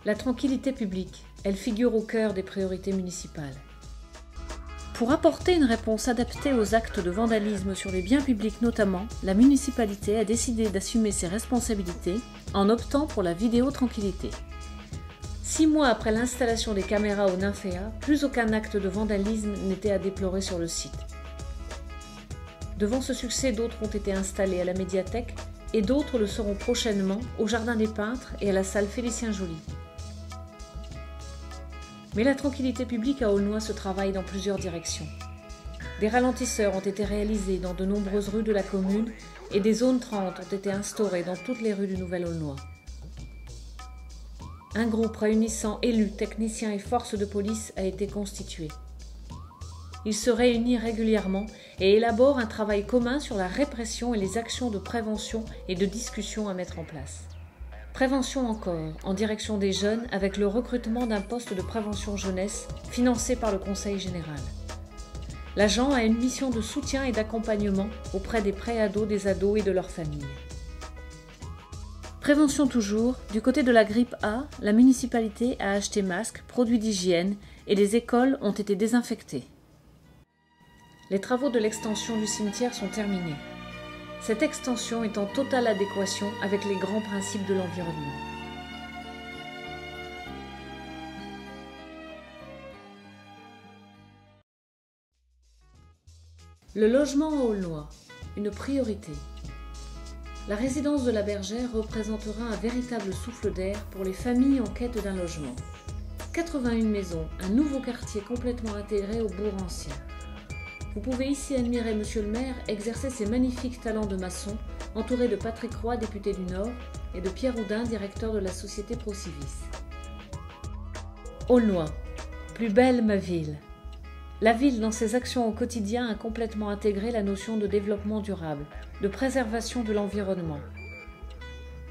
La tranquillité publique, elle figure au cœur des priorités municipales. Pour apporter une réponse adaptée aux actes de vandalisme sur les biens publics notamment, la municipalité a décidé d'assumer ses responsabilités en optant pour la vidéotranquillité. 6 mois après l'installation des caméras au Nymphéa, plus aucun acte de vandalisme n'était à déplorer sur le site. Devant ce succès, d'autres ont été installés à la médiathèque et d'autres le seront prochainement au Jardin des Peintres et à la salle Félicien-Joly. Mais la tranquillité publique à Aulnois se travaille dans plusieurs directions. Des ralentisseurs ont été réalisés dans de nombreuses rues de la commune et des zones 30 ont été instaurées dans toutes les rues du Nouvel-Aulnois. Un groupe réunissant élus, techniciens et forces de police a été constitué. Il se réunit régulièrement et élabore un travail commun sur la répression et les actions de prévention et de discussion à mettre en place. Prévention encore, en direction des jeunes avec le recrutement d'un poste de prévention jeunesse financé par le Conseil général. L'agent a une mission de soutien et d'accompagnement auprès des pré-ados, des ados et de leurs familles. Prévention toujours, du côté de la grippe A, la municipalité a acheté masques, produits d'hygiène et les écoles ont été désinfectées. Les travaux de l'extension du cimetière sont terminés. Cette extension est en totale adéquation avec les grands principes de l'environnement. Le logement à Aulnois, une priorité. La résidence de la Bergère représentera un véritable souffle d'air pour les familles en quête d'un logement. 81 maisons, un nouveau quartier complètement intégré au bourg ancien. Vous pouvez ici admirer Monsieur le maire exercer ses magnifiques talents de maçon, entouré de Patrick Roy, député du Nord, et de Pierre Houdin, directeur de la société Procivis. Aulnois, plus belle ma ville. La ville, dans ses actions au quotidien, a complètement intégré la notion de développement durable, de préservation de l'environnement.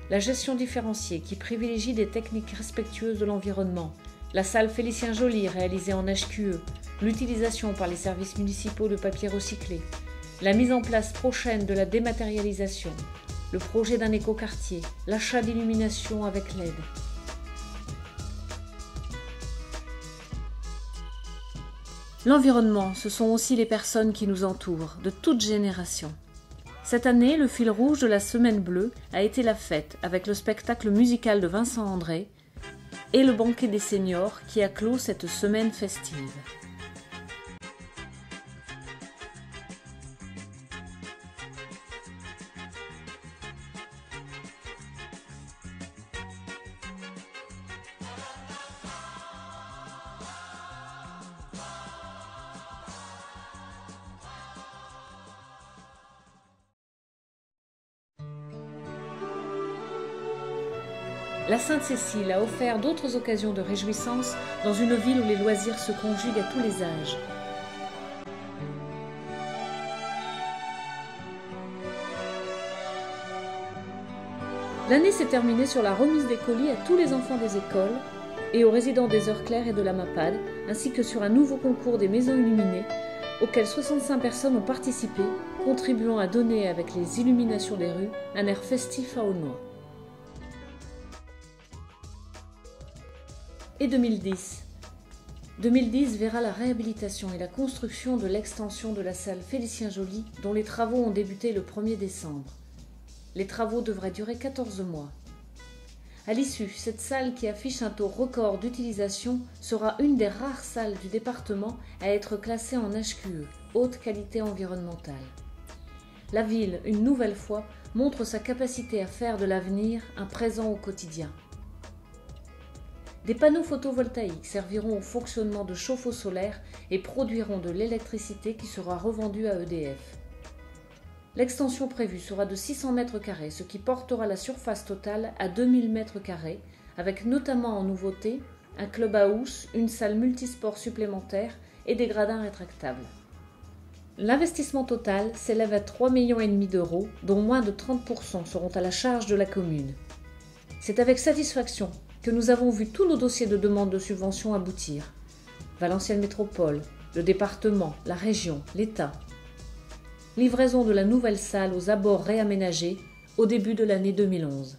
La gestion différenciée qui privilégie des techniques respectueuses de l'environnement, la salle Félicien-Joly réalisée en HQE, l'utilisation par les services municipaux de papier recyclé, la mise en place prochaine de la dématérialisation, le projet d'un écoquartier, l'achat d'illumination avec LED. L'environnement, ce sont aussi les personnes qui nous entourent, de toutes générations. Cette année, le fil rouge de la Semaine Bleue a été la fête avec le spectacle musical de Vincent André et le banquet des seniors qui a clos cette semaine festive. La Sainte-Cécile a offert d'autres occasions de réjouissance dans une ville où les loisirs se conjuguent à tous les âges. L'année s'est terminée sur la remise des colis à tous les enfants des écoles et aux résidents des Heures Claires et de la MAPAD, ainsi que sur un nouveau concours des maisons illuminées auquel 65 personnes ont participé, contribuant à donner avec les illuminations des rues un air festif à Aulnois. Et 2010. 2010 verra la réhabilitation et la construction de l'extension de la salle Félicien-Joly dont les travaux ont débuté le 1er décembre. Les travaux devraient durer 14 mois. À l'issue, cette salle qui affiche un taux record d'utilisation sera une des rares salles du département à être classée en HQE, haute qualité environnementale. La ville, une nouvelle fois, montre sa capacité à faire de l'avenir un présent au quotidien. Des panneaux photovoltaïques serviront au fonctionnement de chauffe-eau solaire et produiront de l'électricité qui sera revendue à EDF. L'extension prévue sera de 600 m², ce qui portera la surface totale à 2000 m², avec notamment en nouveauté un clubhouse, une salle multisport supplémentaire et des gradins rétractables. L'investissement total s'élève à 3,5 millions d'euros, dont moins de 30% seront à la charge de la commune. C'est avec satisfaction que nous avons vu tous nos dossiers de demande de subvention aboutir. Valenciennes Métropole, le département, la région, l'État. Livraison de la nouvelle salle aux abords réaménagés au début de l'année 2011.